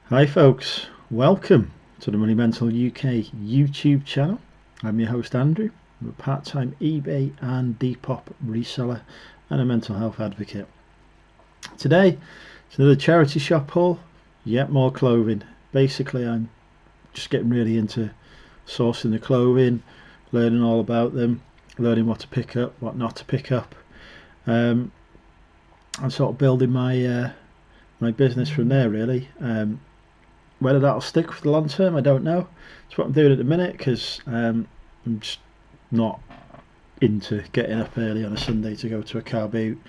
Hi folks, welcome to the Money Mental UK YouTube channel. I'm your host Andrew. I'm a part-time eBay and depop reseller and a mental health advocate. Today it's another charity shop haul, yet more clothing. Basically I'm just getting really into sourcing the clothing, learning all about them, learning what to pick up, what not to pick up, and sort of building my my business from there really. Whether that'll stick for the long term, I don't know. It's what I'm doing at the minute because I'm just not into getting up early on a Sunday to go to a car boot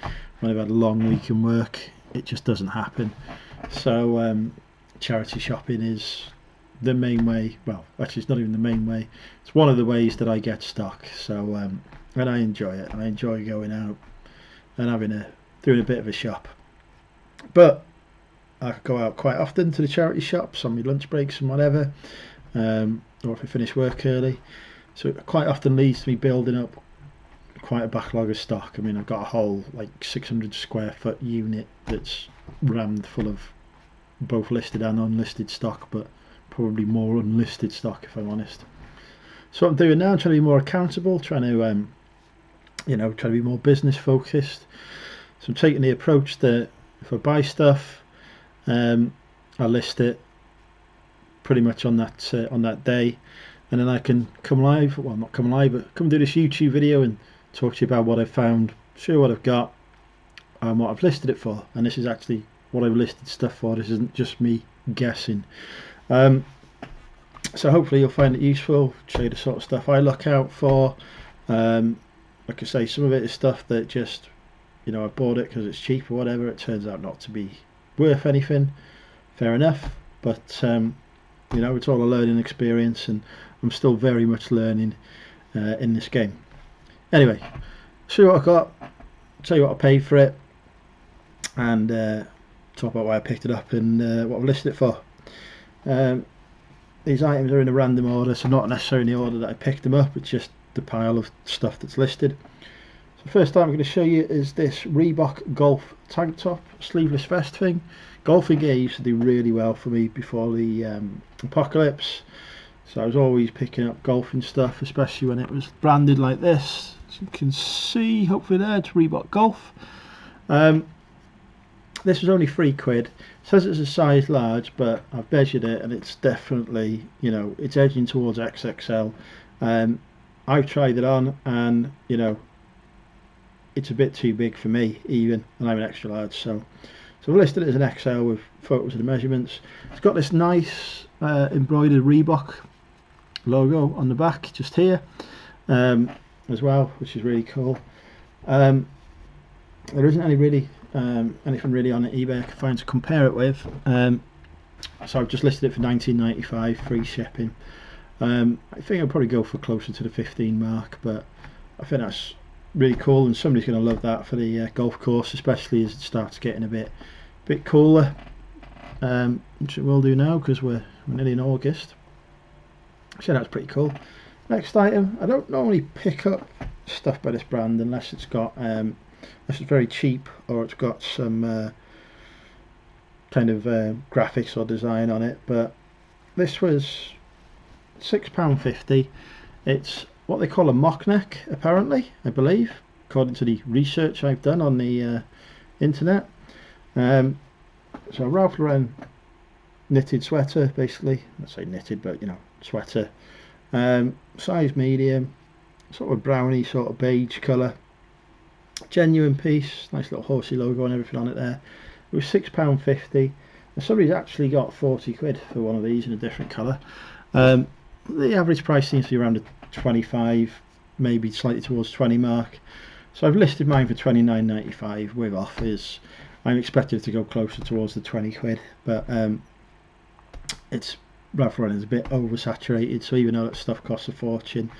when I've had a long week in work. It just doesn't happen. So charity shopping is the main way. Well, actually, it's not even the main way. It's one of the ways that I get stock. So and I enjoy it. I enjoy going out and doing a bit of a shop. But I go out quite often to the charity shops on my lunch breaks and whatever, or if I finish work early. So it quite often leads to me building up quite a backlog of stock. I mean, I've got a whole like 600 square foot unit that's rammed full of both listed and unlisted stock, but probably more unlisted stock if I'm honest. So what I'm doing now, I'm trying to be more accountable, trying to trying to be more business focused. So I'm taking the approach that if I buy stuff, I list it pretty much on that day, and then I can come live. Well, not come live, but come do this YouTube video and talk to you about what I've found, show you what I've got, and what I've listed it for. And this is actually what I've listed stuff for. This isn't just me guessing. So hopefully you'll find it useful. Show you the sort of stuff I look out for. Like I say, some of it is stuff that just, I bought it because it's cheap or whatever. It turns out not to be worth anything. Fair enough, but it's all a learning experience, and I'm still very much learning in this game. Anyway, show you what I got, tell you what I paid for it, and talk about why I picked it up and what I've listed it for. These items are in a random order, so not necessarily in the order that I picked them up. It's just the pile of stuff that's listed. So first time I'm going to show you is this Reebok golf tank top sleeveless vest thing. Golfing gear used to do really well for me before the apocalypse, so I was always picking up golfing stuff, especially when it was branded like this. As you can see, hopefully there, it's Reebok Golf. This was only £3. It says it's a size large, but I've measured it and it's definitely, it's edging towards XXL. I've tried it on and it's a bit too big for me even, and I'm an extra large, so I've listed it as an XL with photos of the measurements. It's got this nice embroidered Reebok logo on the back just here as well, which is really cool. There isn't anything really on eBay I can find to compare it with, so I've just listed it for £19.95 free shipping. I think I'll probably go for closer to the 15 mark, but I think that's really cool, and somebody's going to love that for the golf course, especially as it starts getting a bit cooler, which it will do now because we're nearly in August. So that's pretty cool. Next item, I don't normally pick up stuff by this brand unless it's got unless it's very cheap or it's got some kind of graphics or design on it, but this was £6.50. It's what they call a mock neck, apparently, I believe, according to the research I've done on the internet. So Ralph Lauren knitted sweater, basically. Let's say knitted, but sweater. Size medium, sort of browny, sort of beige colour. Genuine piece, nice little horsey logo and everything on it there. It was £6.50. And somebody's actually got £40 for one of these in a different colour. The average price seems to be around the 25, maybe slightly towards 20 mark. So I've listed mine for £29.95 with offers. I'm expected to go closer towards the £20, but it's Ralph Lauren is a bit oversaturated, so even though that stuff costs a fortune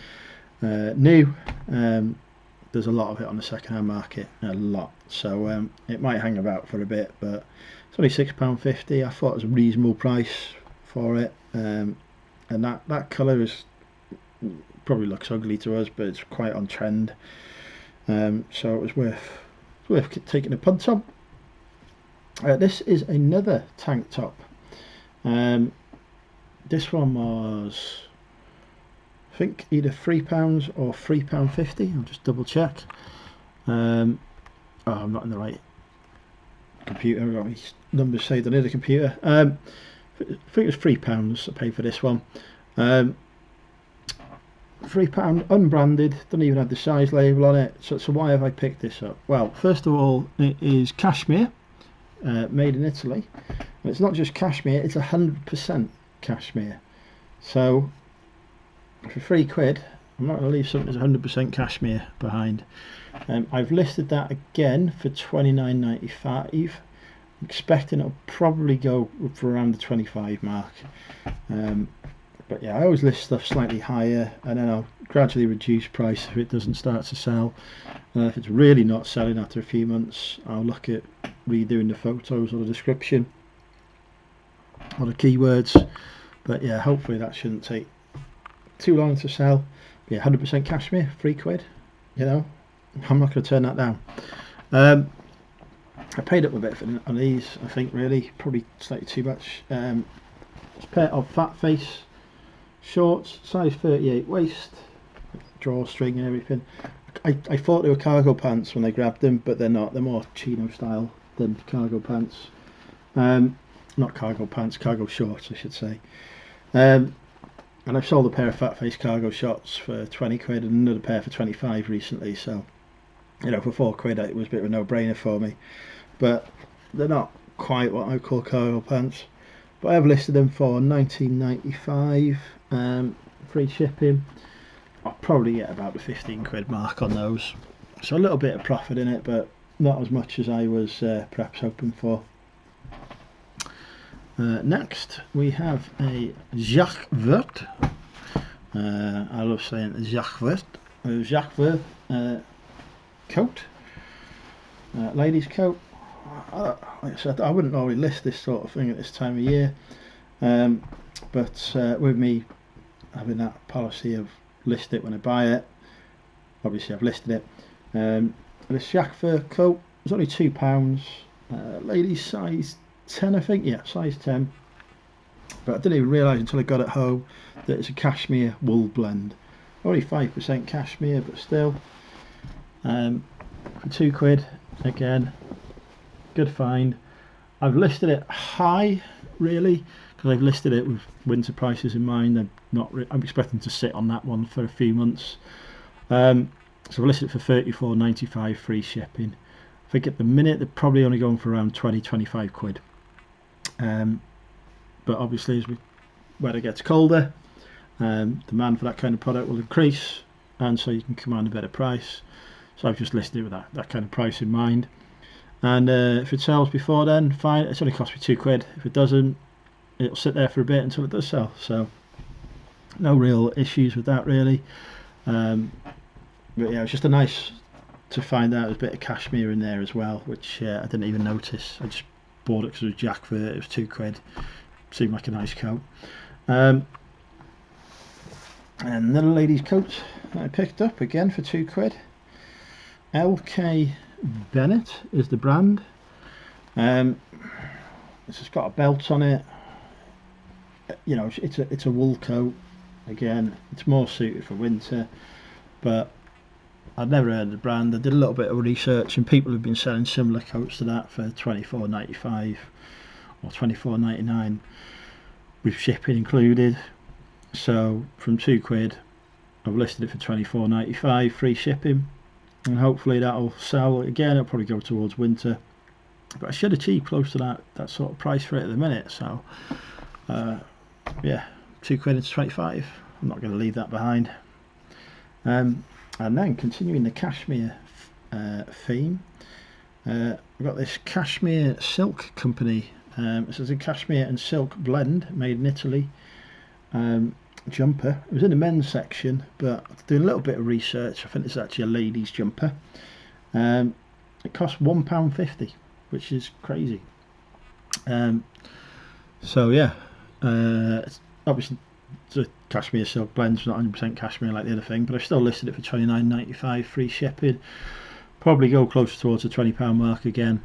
new, there's a lot of it on the second-hand market, a lot, so it might hang about for a bit, but it's only £6.50. I thought it was a reasonable price for it, and that colour is probably looks ugly to us, but it's quite on trend, so it was worth taking a punt on. This is another tank top This one was, I think, either £3 or £3.50. I'll just double check. Oh, I'm not in the right computer. I've got my numbers saved on the other computer. I think it was £3 I paid for this one. £3 unbranded, doesn't even have the size label on it. So why have I picked this up? Well, first of all, it is cashmere, made in Italy, and it's not just cashmere, it's 100% cashmere. So for £3, I'm not going to leave something that's 100% cashmere behind. I've listed that again for £29.95. I'm expecting it'll probably go for around the 25 mark. But yeah, I always list stuff slightly higher, and then I'll gradually reduce price if it doesn't start to sell. If it's really not selling after a few months, I'll look at redoing the photos or the description or the keywords. But yeah, hopefully that shouldn't take too long to sell. But yeah, 100% cashmere, £3. You know, I'm not going to turn that down. I paid up a bit on these, I think, really, probably slightly too much. It's a pair of fat face shorts, size 38 waist, drawstring and everything. I thought they were cargo pants when I grabbed them, but they're not. They're more chino style than cargo pants. Not cargo pants, cargo shorts I should say. And I've sold a pair of fat face cargo shorts for £20 and another pair for 25 recently, so you know, for £4 it was a bit of a no-brainer for me. But they're not quite what I call cargo pants. But I have listed them for £19.95, free shipping. I'll probably get about the £15 mark on those. So a little bit of profit in it, but not as much as I was perhaps hoping for. Next we have a Jacques Vert. I love saying Jacques Vert. Jacques Vert coat, ladies coat. Like I said, I wouldn't normally list this sort of thing at this time of year, but with me having that policy of list it when I buy it, obviously I've listed it. The Jacques Vert coat was only £2. Ladies size 10, I think. Yeah, size 10. But I didn't even realise until I got it home that it's a cashmere wool blend. Only 5% cashmere, but still. For £2 again, good find. I've listed it high, really, because I've listed it with winter prices in mind. I'm expecting to sit on that one for a few months. So I've listed it for £34.95 free shipping. I think at the minute they're probably only going for around £20-25. But obviously as weather gets colder, demand for that kind of product will increase, and so you can command a better price. So I've just listed it with that kind of price in mind. And if it sells before then, fine. It's only cost me £2. If it doesn't, it'll sit there for a bit until it does sell. So no real issues with that really. But yeah, it's just a nice to find out there's a bit of cashmere in there as well, which I didn't even notice. I just bought it because it was Jacques Vert. It was £2. Seemed like a nice coat. And another lady's coat that I picked up again for £2. LK Bennett is the brand. It's just got a belt on it. You know, it's a wool coat. Again, it's more suited for winter, but I'd never heard of the brand. I did a little bit of research, and people have been selling similar coats to that for £24.95 or £24.99 with shipping included. So from £2, I've listed it for £24.95 free shipping, and hopefully that'll sell. Again, it'll probably go towards winter, but I should achieve close to that sort of price for it at the minute. So yeah, £2 into 25. I'm not going to leave that behind. And then continuing the cashmere theme, we've got this cashmere silk company. This is a cashmere and silk blend made in Italy. Jumper. It was in the men's section, but doing a little bit of research, I think it's actually a ladies jumper. It costs £1.50, which is crazy. So yeah, it's obviously it's a cashmere silk blend. It's not 100% cashmere like the other thing, but I've still listed it for £29.95 free shipping. Probably go closer towards the £20 mark again,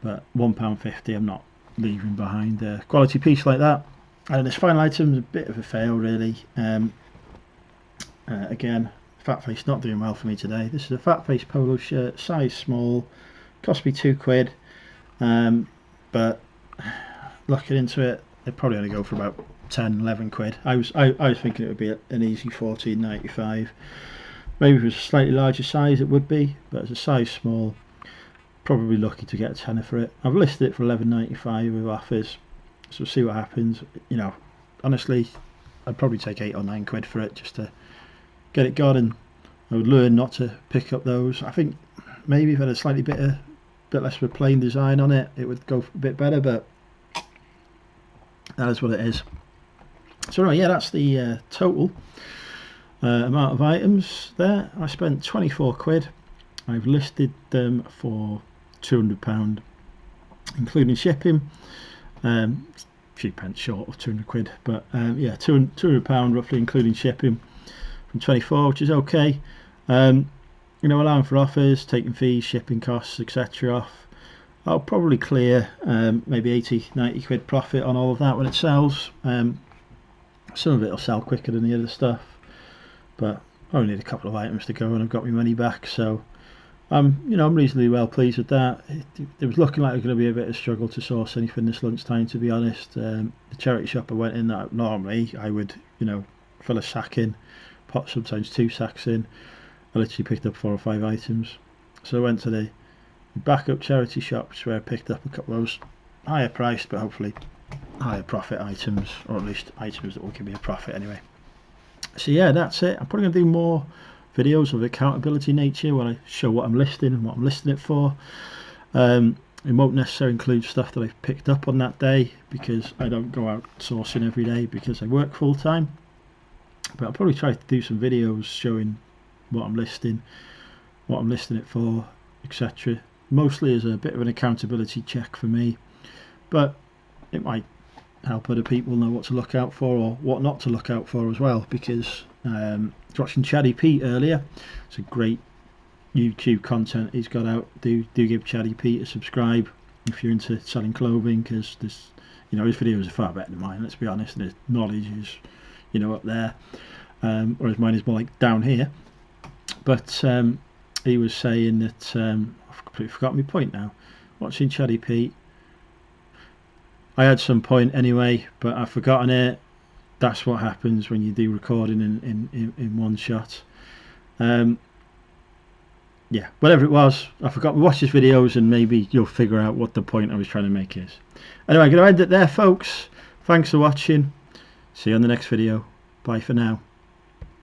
but £1.50 I'm not leaving behind. Quality piece like that, And this final item is a bit of a fail really. Again, fat face not doing well for me today. This is a fat face polo shirt, size small, cost me £2, but looking into it, they'd probably only go for about 10-11 quid. I was thinking it would be an easy 14.95. Maybe if it was a slightly larger size it would be, but as a size small, probably lucky to get a tenner for it. I've listed it for 11.95 with offers, so we'll see what happens. You know, honestly, I'd probably take 8 or 9 quid for it just to get it gone, and I would learn not to pick up those. I think maybe if it had a slightly bit less of a plain design on it, it would go a bit better, but that is what it is. So anyway, yeah, that's the total amount of items there. I spent 24 quid. I've listed them for £200, including shipping. A few pence short of 200 quid, but yeah, £200 roughly, including shipping, from 24, which is okay. You know, allowing for offers, taking fees, shipping costs, etc. off, I'll probably clear maybe 80-90 quid profit on all of that when it sells. Some of it will sell quicker than the other stuff, but I only need a couple of items to go and I've got my money back, so you know, I'm reasonably well pleased with that. It was looking like it was going to be a bit of a struggle to source anything this lunchtime, to be honest. The charity shop I went in, that normally I would, you know, fill a sack in, pop sometimes 2 sacks in. I literally picked up 4 or 5 items. So I went to the backup charity shops where I picked up a couple of those higher priced but hopefully higher profit items, or at least items that will give me a profit anyway. So yeah, that's it. I'm probably going to do more videos of accountability nature where I show what I'm listing and what I'm listing it for. It won't necessarily include stuff that I've picked up on that day, because I don't go out sourcing every day because I work full time. But I'll probably try to do some videos showing what I'm listing it for, etc. Mostly as a bit of an accountability check for me, but it might help other people know what to look out for or what not to look out for as well, because watching Chaddy Pete earlier, it's a great YouTube content he's got out. Do give Chaddy Pete a subscribe if you're into selling clothing, because this, you know, his videos are far better than mine, let's be honest, and his knowledge is, you know, up there, whereas mine is more like down here. But he was saying that I've completely forgotten my point now. Watching Chaddy Pete, I had some point anyway, but I've forgotten it. That's what happens when you do recording in one shot. Yeah, whatever it was, I forgot. Watch his videos and maybe you'll figure out what the point I was trying to make is. Anyway, I'm going to end it there, folks. Thanks for watching. See you on the next video. Bye for now.